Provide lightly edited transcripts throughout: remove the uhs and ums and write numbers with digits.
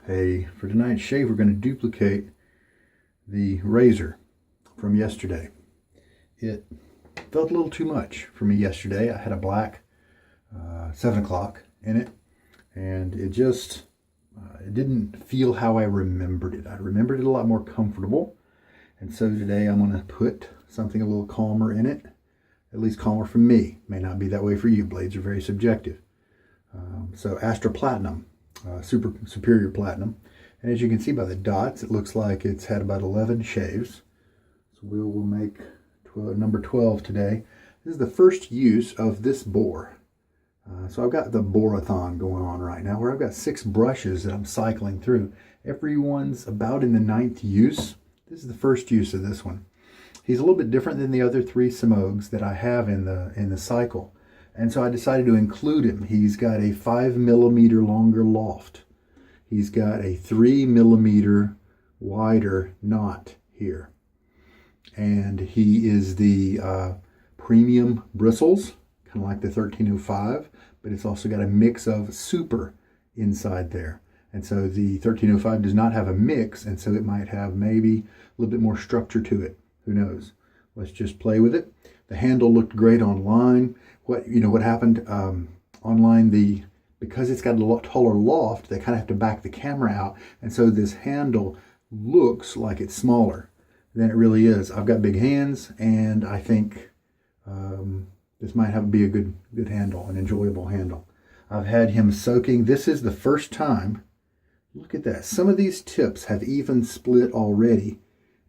Hey, for tonight's shave, we're going to duplicate the razor from yesterday. It felt a little too much for me yesterday. I had a black 7 o'clock in it, and it just it didn't feel how I remembered it. I remembered it a lot more comfortable, and so today I'm going to put something a little calmer in it, at least calmer for me. May not be that way for you. Blades are very subjective. So Astra Platinum. Superior Platinum, and as you can see by the dots, it looks like it's had about 11 shaves. So we'll make number 12 today. This is the first use of this Boar. So I've got the Boarathon going on right now, where I've got 6 brushes that I'm cycling through. Everyone's about in the 9th use. This is the first use of this one. He's a little bit different than the other 3 Semogues that I have in the cycle. And so I decided to include him. He's got a 5 millimeter longer loft. He's got a 3 millimeter wider knot here. And he is the premium bristles, kind of like the 1305, but it's also got a mix of super inside there. And so the 1305 does not have a mix, and so it might have maybe a little bit more structure to it. Who knows? Let's just play with it. The handle looked great online. What happened online, because it's got a lot taller loft, they kind of have to back the camera out, and so this handle looks like it's smaller than it really is. I've got big hands, and I think this might be a good handle, an enjoyable handle. I've had him soaking. This is the first time. Look at that. Some of these tips have even split already,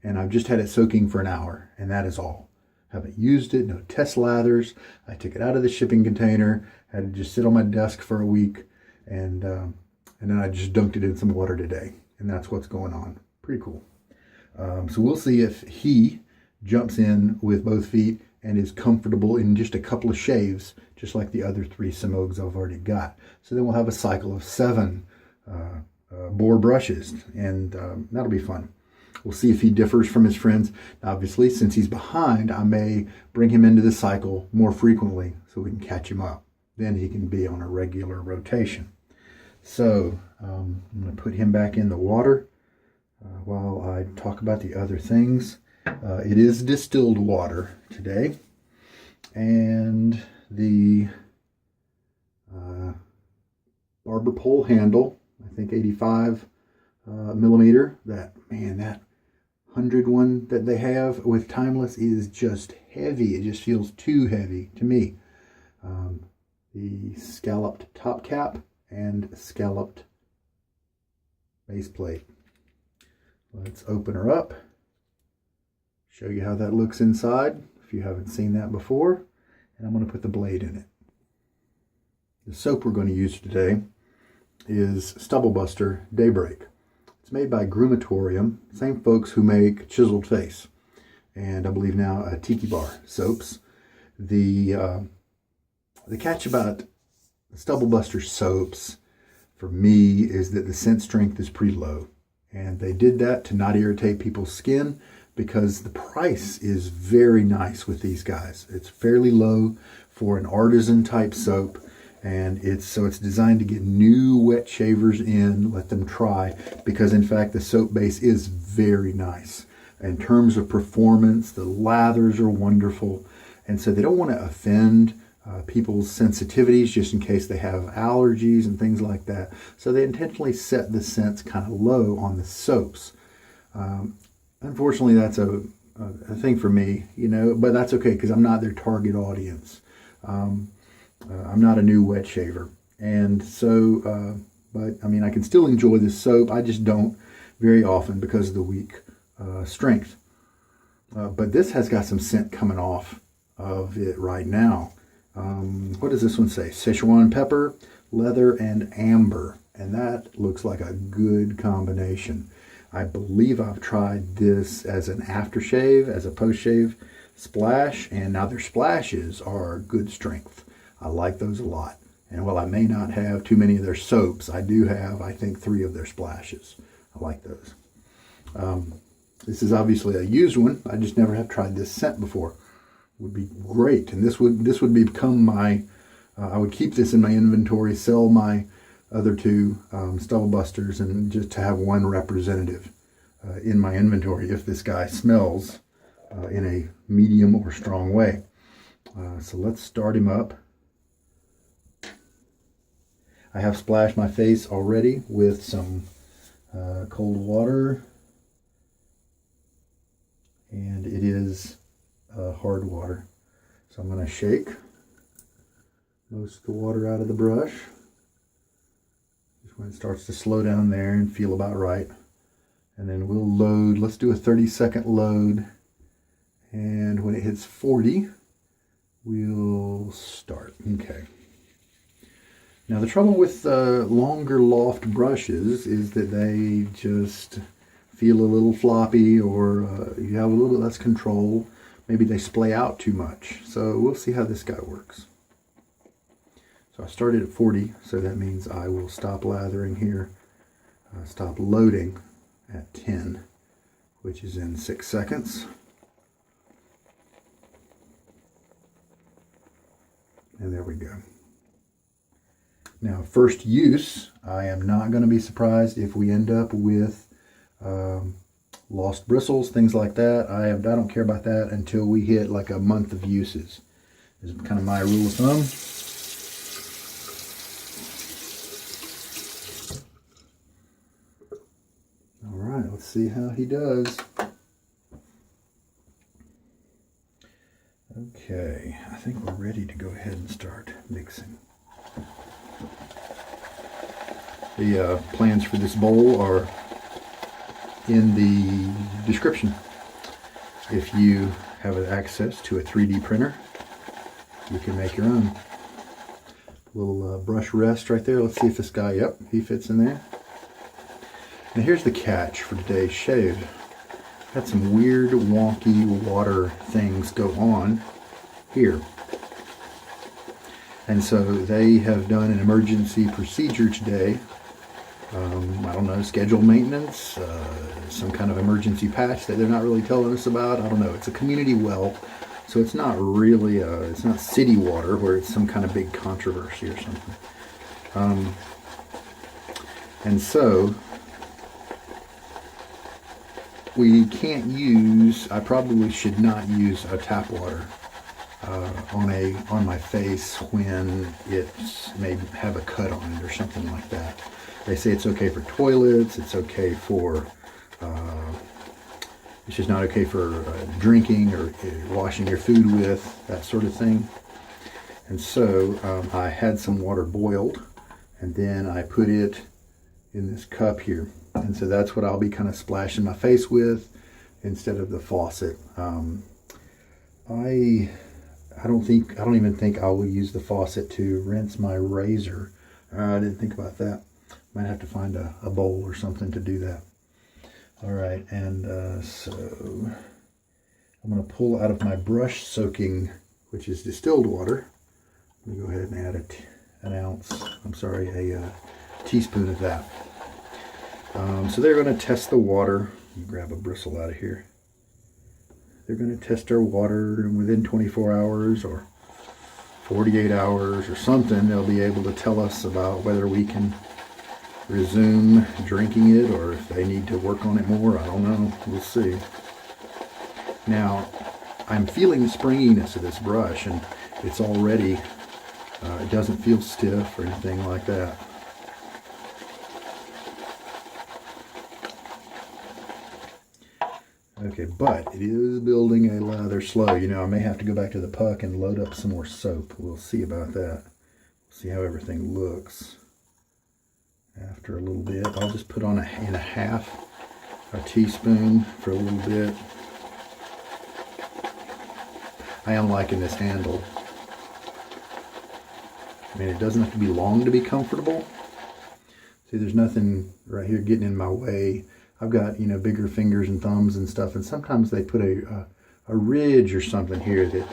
and I've just had it soaking for an hour, and that is all. Haven't used it, no test lathers. I took it out of the shipping container, had it just sit on my desk for a week, and then I just dunked it in some water today, and that's what's going on. Pretty cool. So we'll see if he jumps in with both feet and is comfortable in just a couple of shaves, just like the other 3 Semogues I've already got. So then we'll have a cycle of 7 Boar brushes, and that'll be fun. We'll see if he differs from his friends. Obviously, since he's behind, I may bring him into the cycle more frequently so we can catch him up. Then he can be on a regular rotation. So I'm going to put him back in the water while I talk about the other things. It is distilled water today. And the barber pole handle, I think 85 millimeter. That 100 one that they have with Timeless is just heavy. It just feels too heavy to me. The scalloped top cap and scalloped base plate. Let's open her up. Show you how that looks inside if you haven't seen that before. And I'm going to put the blade in it. The soap we're going to use today is Stubble Buster Daybreak. It's made by Groomatorium, same folks who make Chiseled Face, and I believe now Tiki Bar soaps. The catch about Stubble Buster soaps for me is that the scent strength is pretty low, and they did that to not irritate people's skin because the price is very nice with these guys. It's fairly low for an artisan type soap. And it's designed to get new wet shavers in, let them try, because in fact the soap base is very nice. In terms of performance, the lathers are wonderful, and so they don't want to offend people's sensitivities just in case they have allergies and things like that. So they intentionally set the scents kind of low on the soaps. Unfortunately, that's a thing for me, but that's okay because I'm not their target audience. I'm not a new wet shaver, and so, but I mean, I can still enjoy this soap. I just don't very often because of the weak strength. But this has got some scent coming off of it right now. What does this one say? Szechuan pepper, leather, and amber, and that looks like a good combination. I believe I've tried this as an aftershave, as a post-shave splash, and now their splashes are good strength. I like those a lot. And while I may not have too many of their soaps, I do have, I think, 3 of their splashes. I like those. This is obviously a used one. I just never have tried this scent before. It would be great. And this would become my, I would keep this in my inventory, sell my other two Stubble busters, and just to have one representative in my inventory if this guy smells in a medium or strong way. So let's start him up. I have splashed my face already with some cold water, and it is hard water. So I'm going to shake most of the water out of the brush. Just when it starts to slow down there and feel about right. And then we'll load. Let's do a 30-second load. And when it hits 40, we'll start. Okay. Now the trouble with longer loft brushes is that they just feel a little floppy, or you have a little bit less control. Maybe they splay out too much. So we'll see how this guy works. So I started at 40, so that means I will stop lathering here, stop loading at 10, which is in 6 seconds. And there we go. Now, first use, I am not going to be surprised if we end up with lost bristles, things like that. I don't care about that until we hit like a month of uses. This is kind of my rule of thumb. All right, let's see how he does. Okay, I think we're ready to go ahead and start mixing. The plans for this bowl are in the description. If you have access to a 3D printer, you can make your own. Little brush rest right there. Let's see if this guy, yep, he fits in there. And here's the catch for today's shave. Had some weird wonky water things go on here. And so they have done an emergency procedure today. I don't know, scheduled maintenance, some kind of emergency patch that they're not really telling us about. I don't know. It's a community well, so it's not really, it's not city water where it's some kind of big controversy or something. And so we can't use, I probably should not use a tap water on my face when it may have a cut on it or something like that. They say it's okay for toilets, it's okay for, it's just not okay for drinking or washing your food with, that sort of thing. And so I had some water boiled, and then I put it in this cup here. And so that's what I'll be kind of splashing my face with instead of the faucet. I don't even think I will use the faucet to rinse my razor. I didn't think about that. Might have to find a bowl or something to do that. All right, and so I'm going to pull out of my brush soaking, which is distilled water. Let me go ahead and add a teaspoon of that. So they're going to test the water. Grab a bristle out of here. They're going to test our water, and within 24 hours or 48 hours or something, they'll be able to tell us about whether we can resume drinking it or if they need to work on it more. I don't know. We'll see. Now, I'm feeling the springiness of this brush, and it's already, it doesn't feel stiff or anything like that. Okay, but it is building a lather slow. You know, I may have to go back to the puck and load up some more soap. We'll see about that. See how everything looks after a little bit. I'll just put on in a half a teaspoon for a little bit. I am liking this handle. I mean, it doesn't have to be long to be comfortable. See, there's nothing right here getting in my way. I've got, you know, bigger fingers and thumbs and stuff, and sometimes they put a ridge or something here that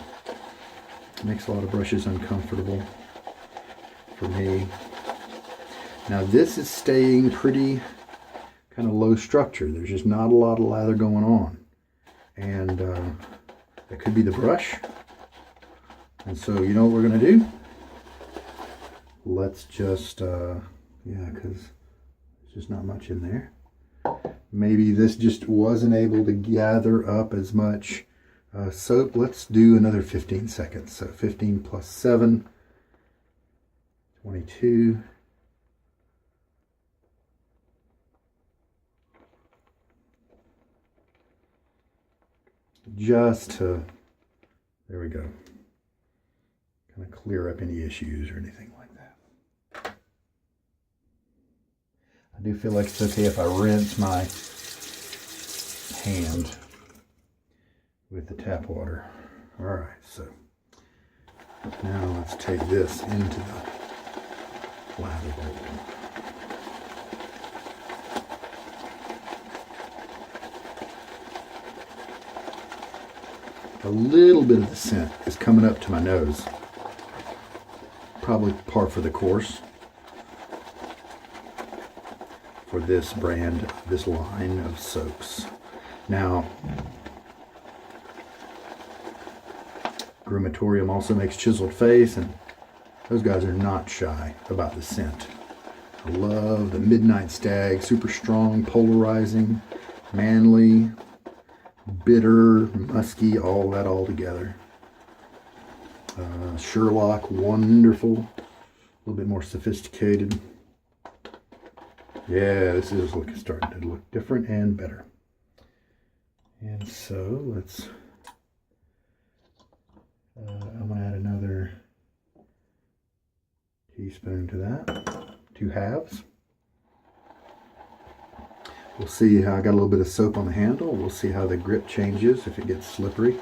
makes a lot of brushes uncomfortable for me. Now this is staying pretty kind of low structure. There's just not a lot of lather going on, and that could be the brush. And so, you know what we're going to do? Let's just Yeah, because there's just not much in there. Maybe this just wasn't able to gather up as much soap. Let's do another 15 seconds. So 15 plus 7, 22. Just to, there we go, kind of clear up any issues or anything like that. I do feel like it's okay if I rinse my hand with the tap water. All right, so now let's take this into the lather bowl. A little bit of the scent is coming up to my nose. Probably par for the course for this brand, this line of soaps. Now, Grumatorium also makes Chiseled Face, and those guys are not shy about the scent. I love the Midnight Stag, super strong, polarizing, manly, bitter, musky, all that all together. Sherlock, wonderful, a little bit more sophisticated. Yeah, this is starting to look different and better. And so let's, I'm going to add another teaspoon to that, 2 halves. We'll see how I got a little bit of soap on the handle. We'll see how the grip changes if it gets slippery.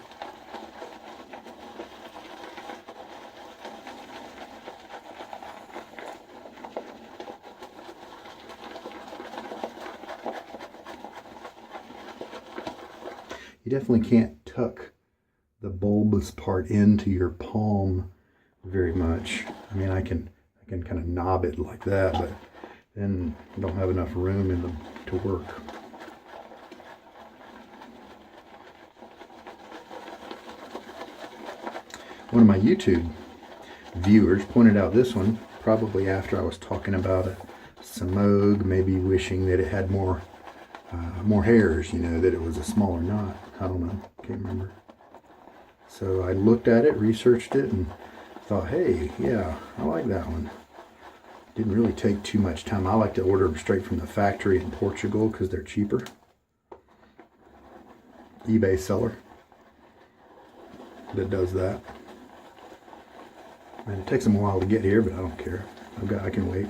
You definitely can't tuck the bulbous part into your palm very much. I mean, I can kind of knob it like that, but then I don't have enough room in them to work. One of my YouTube viewers pointed out this one, probably after I was talking about a Semogue, maybe wishing that it had more hairs, you know, that it was a smaller knot. I don't know, can't remember. So I looked at it, researched it, and thought, hey, yeah, I like that one. Didn't really take too much time. I like to order them straight from the factory in Portugal because they're cheaper. eBay seller that does that. And it takes them a while to get here, but I don't care. I can wait.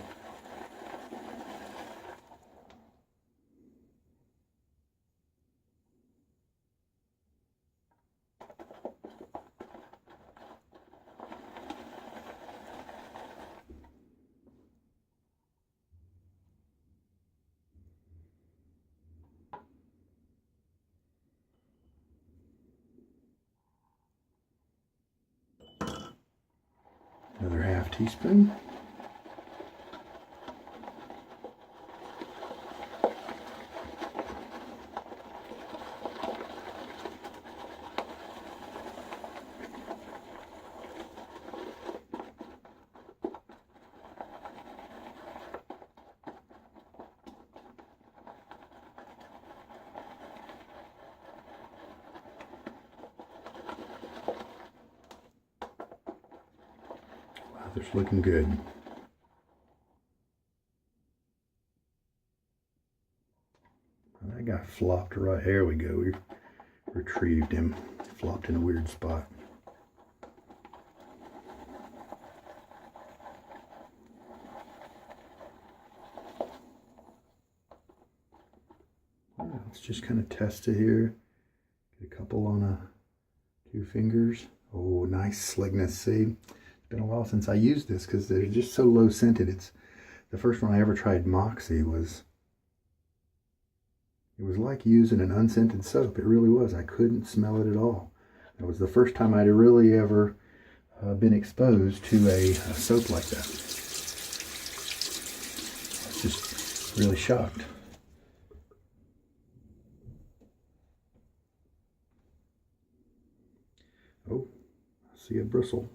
Another half teaspoon. Lather's looking good. That guy flopped right. There we go. We retrieved him. Flopped in a weird spot. Let's just kind of test it here. Get a couple on 2 fingers. Oh, nice slickness. See? Been a while since I used this because they're just so low scented. It's the first one I ever tried. Moxie was, it was like using an unscented soap. It really was. I couldn't smell it at all. It was the first time I'd really ever been exposed to a soap like that. I was just really shocked. Oh, I see a bristle.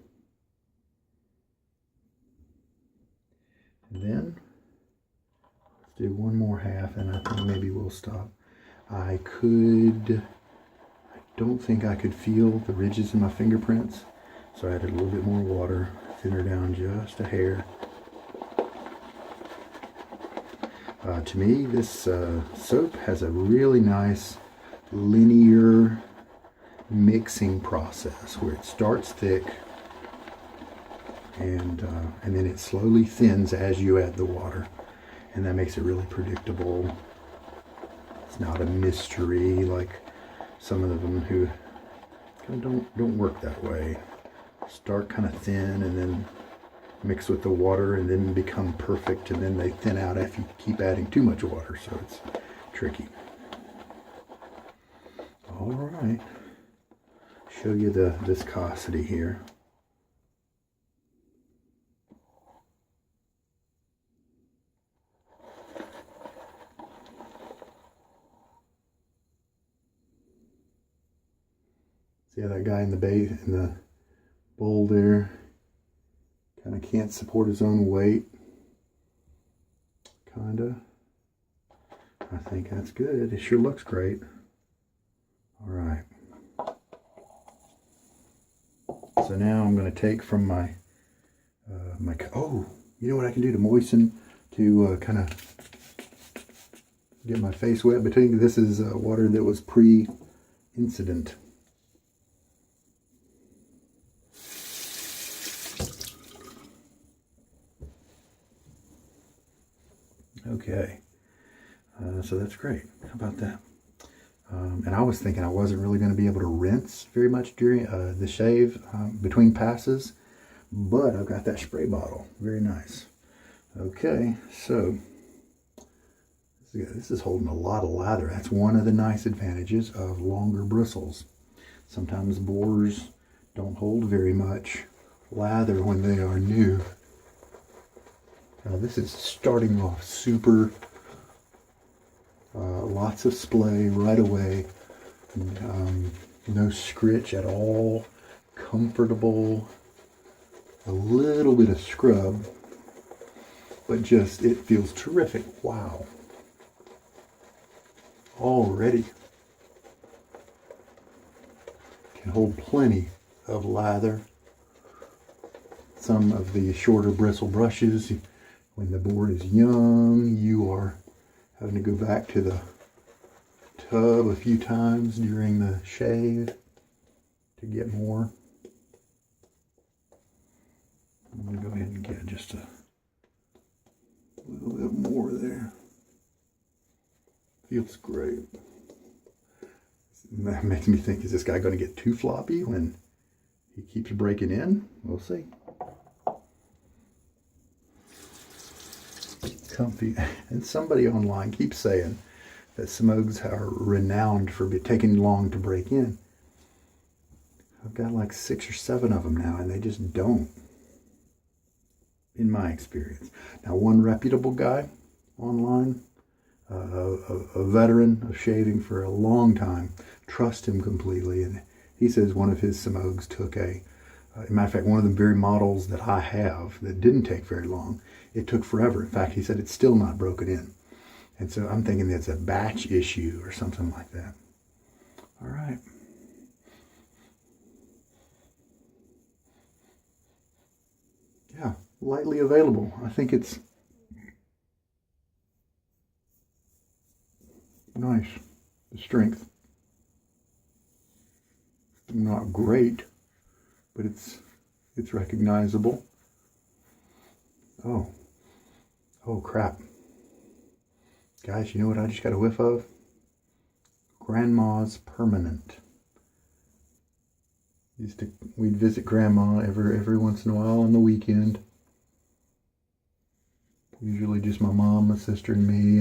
And then do one more half and I think maybe we'll stop. I don't think I could feel the ridges in my fingerprints, so I added a little bit more water, thin her down just a hair. To me, this soap has a really nice linear mixing process where it starts thick and then it slowly thins as you add the water, and that makes it really predictable. It's not a mystery like some of them who kind of don't work that way. Start kind of thin and then mix with the water and then become perfect, and then they thin out if you keep adding too much water, so it's tricky. All right, show you the viscosity here. See how that guy in the bowl there kind of can't support his own weight? Kinda. I think that's good. It sure looks great. All right. So now I'm going to take from my oh, you know what I can do to moisten, to kind of get my face wet? Between this is water that was pre-incident. Okay, so that's great. How about that? And I was thinking I wasn't really going to be able to rinse very much during the shave between passes, but I've got that spray bottle. Very nice. Okay, so this is holding a lot of lather. That's one of the nice advantages of longer bristles. Sometimes boars don't hold very much lather when they are new. Now this is starting off super, lots of splay right away, no scritch at all, comfortable, a little bit of scrub, but just, it feels terrific. Wow. Already can hold plenty of lather. Some of the shorter bristle brushes, when the boar is young, you are having to go back to the tub a few times during the shave to get more. I'm going to go ahead and get just a little bit more there. Feels great. That makes me think, is this guy going to get too floppy when he keeps breaking in? We'll see. Comfy. And somebody online keeps saying that Semogues are renowned for taking long to break in. I've got like 6 or 7 of them now, and they just don't, in my experience. Now, one reputable guy online, a veteran of shaving for a long time, trust him completely, and he says one of his Semogues took as a matter of fact, one of the very models that I have that didn't take very long, it took forever. In fact, he said it's still not broken in. And so I'm thinking it's a batch issue or something like that. All right. Yeah, lightly available. I think it's nice. The strength. Not great, but it's recognizable. Oh crap. Guys, you know what I just got a whiff of? Grandma's Permanent. We'd visit Grandma every once in a while on the weekend. Usually just my mom, my sister, and me,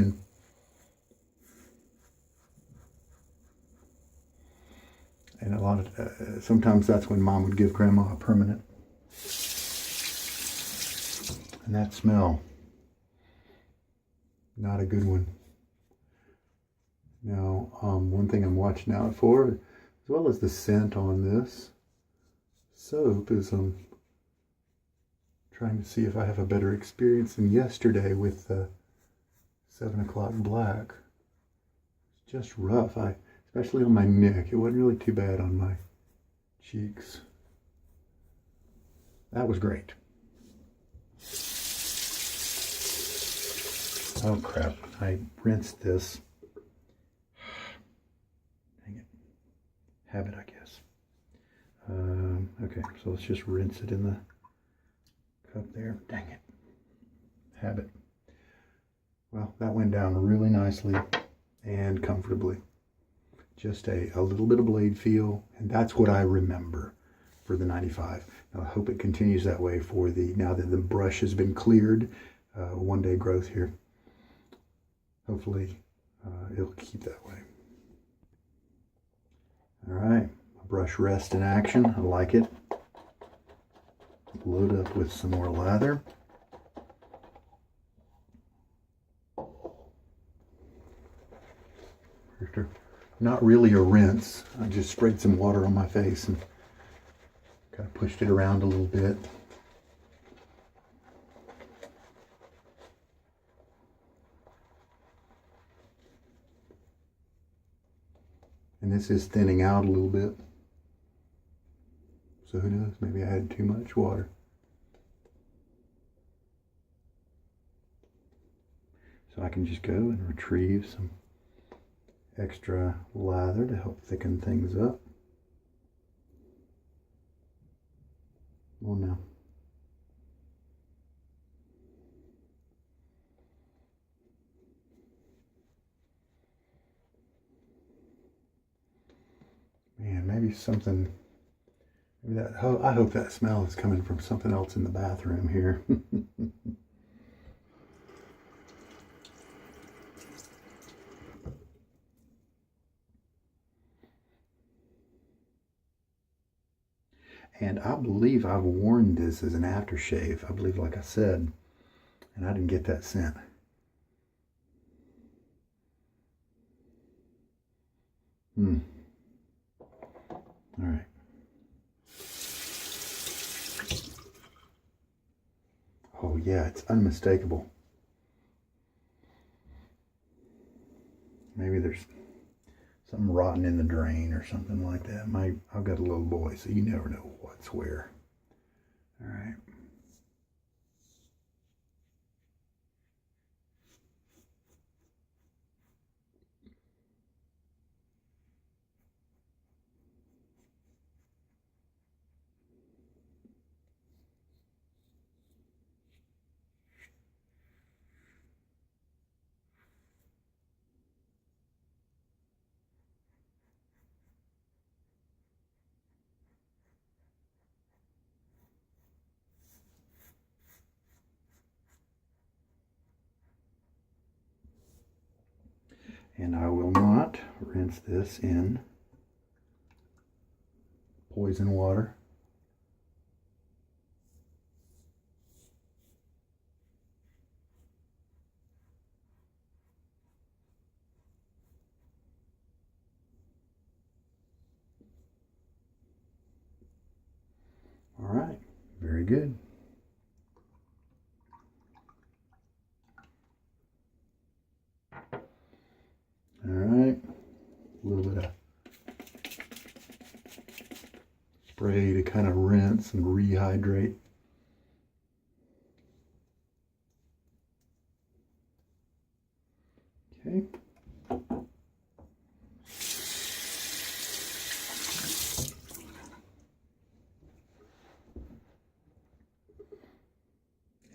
and a lot of sometimes that's when Mom would give Grandma a Permanent. And that smell, not a good one. Now, one thing I'm watching out for, as well as the scent on this soap, is trying to see if I have a better experience than yesterday with 7 o'clock black. It's just rough, especially on my neck. It wasn't really too bad on my cheeks. That was great. Oh crap, I rinsed this. Dang it. Habit, I guess. Okay, so let's just rinse it in the cup there. Dang it. Habit. Well, that went down really nicely and comfortably. Just a little bit of blade feel, and that's what I remember for the 95. Now, I hope it continues that way for now that the brush has been cleared, 1 day growth here. Hopefully it'll keep that way. All right, brush rest in action. I like it. Load up with some more lather. Not really a rinse. I just sprayed some water on my face and kind of pushed it around a little bit. And this is thinning out a little bit. So who knows, maybe I had too much water. So I can just go and retrieve some extra lather to help thicken things up. Oh no. Man, maybe something, maybe that, I hope that smell is coming from something else in the bathroom here. And I believe I've worn this as an aftershave. I believe, like I said, and I didn't get that scent. All right. Oh yeah, it's unmistakable. Maybe there's something rotten in the drain or something like that. I've got a little boy, so you never know what's where. All right. And I will not rinse this in poison water. All right, very good. All right, a little bit of spray to kind of rinse and rehydrate. Okay.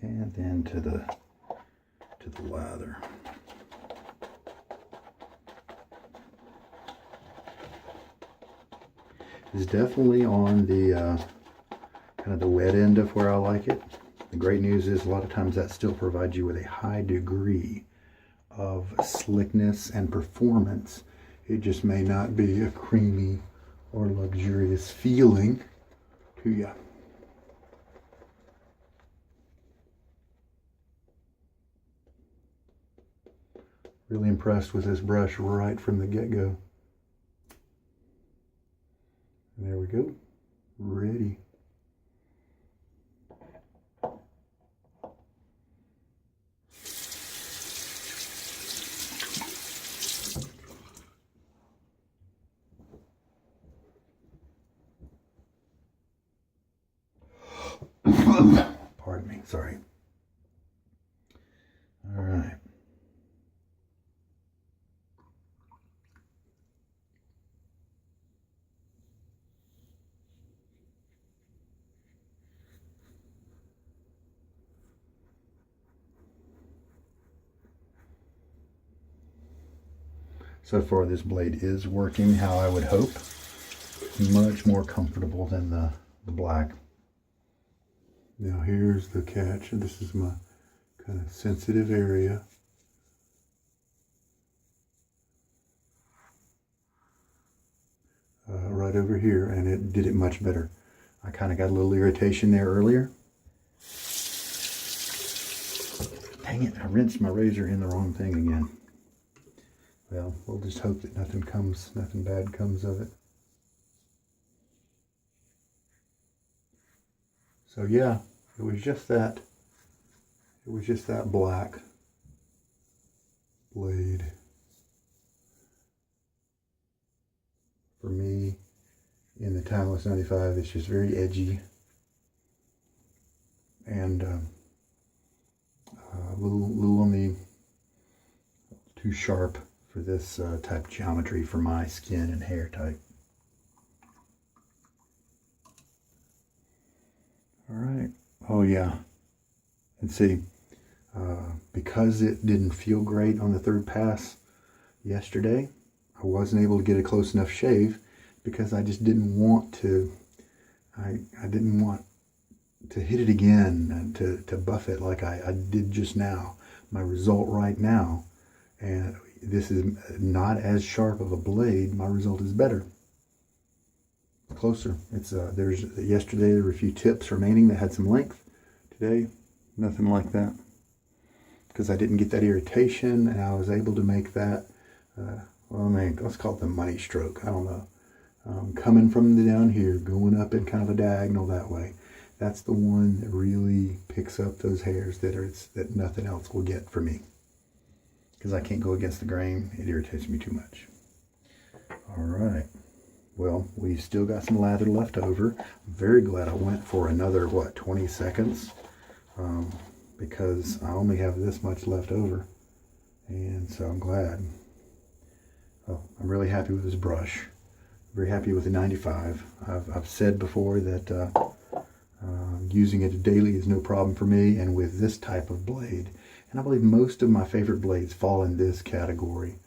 And then to the lather. It's definitely on the kind of the wet end of where I like it. The great news is a lot of times that still provides you with a high degree of slickness and performance. It just may not be a creamy or luxurious feeling to you. Really impressed with this brush right from the get-go. There we go. Ready. So far this blade is working how I would hope. Much more comfortable than the black. Now here's the catch. This is my kind of sensitive area. Right over here, and it did it much better. I kind of got a little irritation there earlier. Dang it, I rinsed my razor in the wrong thing again. Well, we'll just hope that nothing bad comes of it. So yeah, it was just that black blade. For me, in the Timeless 95, it's just very edgy and a little on the too sharp for this type of geometry for my skin and hair type. All right. Oh yeah. And see, because it didn't feel great on the third pass yesterday, I wasn't able to get a close enough shave because I just didn't want to, I didn't want to hit it again and to buff it like I did just now. My result right now, and this is not as sharp of a blade, my result is better. Closer. It's yesterday there were a few tips remaining that had some length. Today, nothing like that. Because I didn't get that irritation and I was able to make that well, let's call it the money stroke. I don't know. Coming from the down here, going up in kind of a diagonal that way. That's the one that really picks up those hairs that nothing else will get for me. Because I can't go against the grain. It irritates me too much. All right. Well, we still got some lather left over. I'm very glad I went for another, 20 seconds. Because I only have this much left over. And so I'm glad. Oh, I'm really happy with this brush. Very happy with the 95. I've said before that using it daily is no problem for me, and with this type of blade, and I believe most of my favorite blades fall in this category.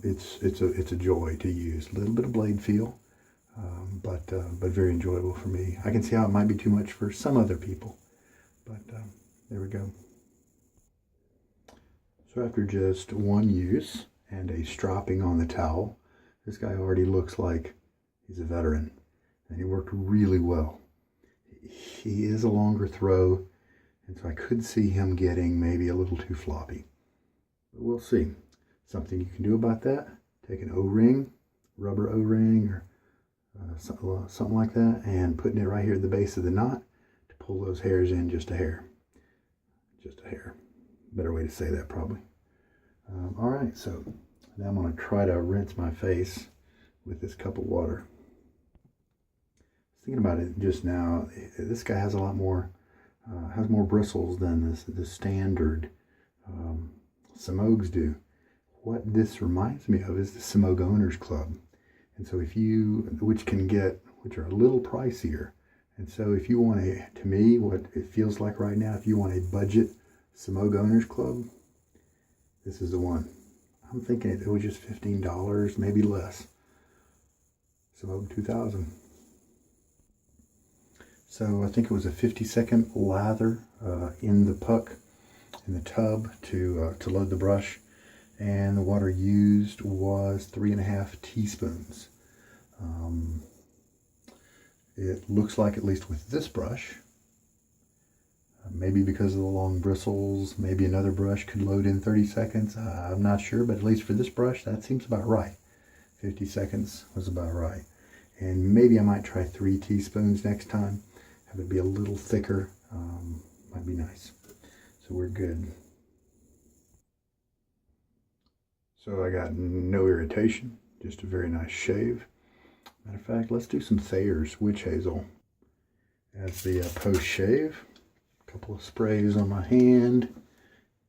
It's a joy to use. A little bit of blade feel, but very enjoyable for me. I can see how it might be too much for some other people, but there we go. So after just one use and a stropping on the towel, this guy already looks like he's a veteran, and he worked really well. He is a longer throw, and so I could see him getting maybe a little too floppy. But we'll see. Something you can do about that, take an O-ring, rubber O-ring, or something like that, and putting it right here at the base of the knot to pull those hairs in just a hair. Just a hair. Better way to say that, probably. All right, so now I'm going to try to rinse my face with this cup of water. Thinking about it just now, this guy has a lot more, has more bristles than the standard Semogues do. What this reminds me of is the Semogue Owners Club. And so if you, which are a little pricier. And so if you want to me, what it feels like right now, if you want a budget Semogue Owners Club, this is the one. I'm thinking it was just $15, maybe less. Semogue 2000. So I think it was a 50-second lather in the puck, in the tub to load the brush, and the water used was 3.5 teaspoons. It looks like, at least with this brush, maybe because of the long bristles, maybe another brush could load in 30 seconds. I'm not sure, but at least for this brush, that seems about right. 50 seconds was about right. And maybe I might try 3 teaspoons next time. Have it be a little thicker. Might be nice. So we're good. So I got no irritation, just a very nice shave. Matter of fact, let's do some Thayers Witch Hazel as the post shave. A couple of sprays on my hand.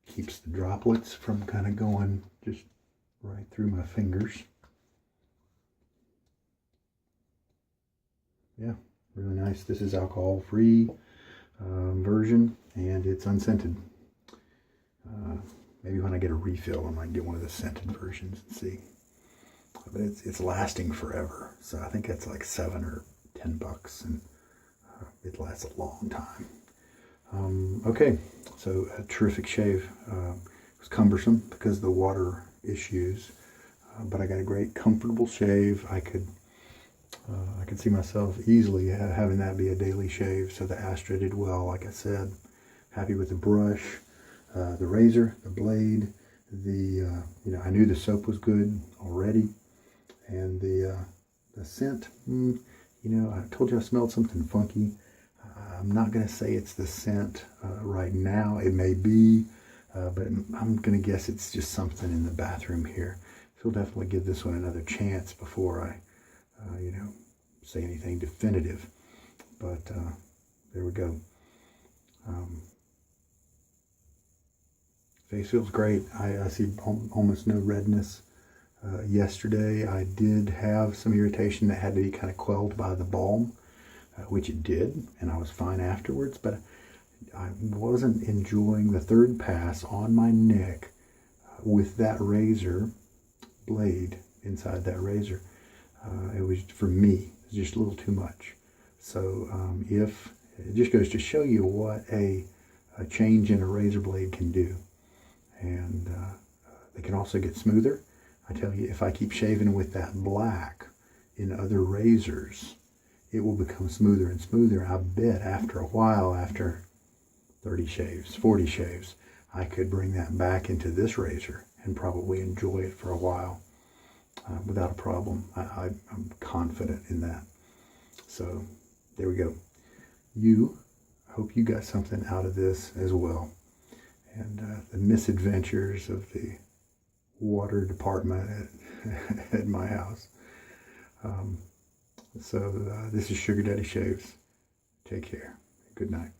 Keeps the droplets from kind of going just right through my fingers. Yeah, really nice. This is alcohol-free version, and it's unscented. Maybe when I get a refill, I might get one of the scented versions and see. But it's lasting forever. So I think that's like $7 or $10, and it lasts a long time. Okay, so a terrific shave. It was cumbersome because of the water issues, but I got a great, comfortable shave. I could see myself easily having that be a daily shave. So the Astra did well, like I said. Happy with the brush, the razor, the blade, I knew the soap was good already, and the scent. I told you I smelled something funky. I'm not gonna say it's the scent right now. It may be, but I'm gonna guess it's just something in the bathroom here. So we'll definitely give this one another chance before I, say anything definitive. But there we go. Face feels great. I see almost no redness. Yesterday I did have some irritation that had to be kind of quelled by the balm, which it did, and I was fine afterwards, but I wasn't enjoying the third pass on my neck with that razor blade inside that razor. It was, for me, it was just a little too much. So if it just goes to show you what a change in a razor blade can do. And they can also get smoother. I tell you, if I keep shaving with that black in other razors, it will become smoother and smoother. I bet after a while, after 30 shaves, 40 shaves, I could bring that back into this razor and probably enjoy it for a while without a problem. I'm confident in that. So there we go. I hope you got something out of this as well. And the misadventures of the water department at my house. So this is Sugar Daddy Shaves. Take care. Good night.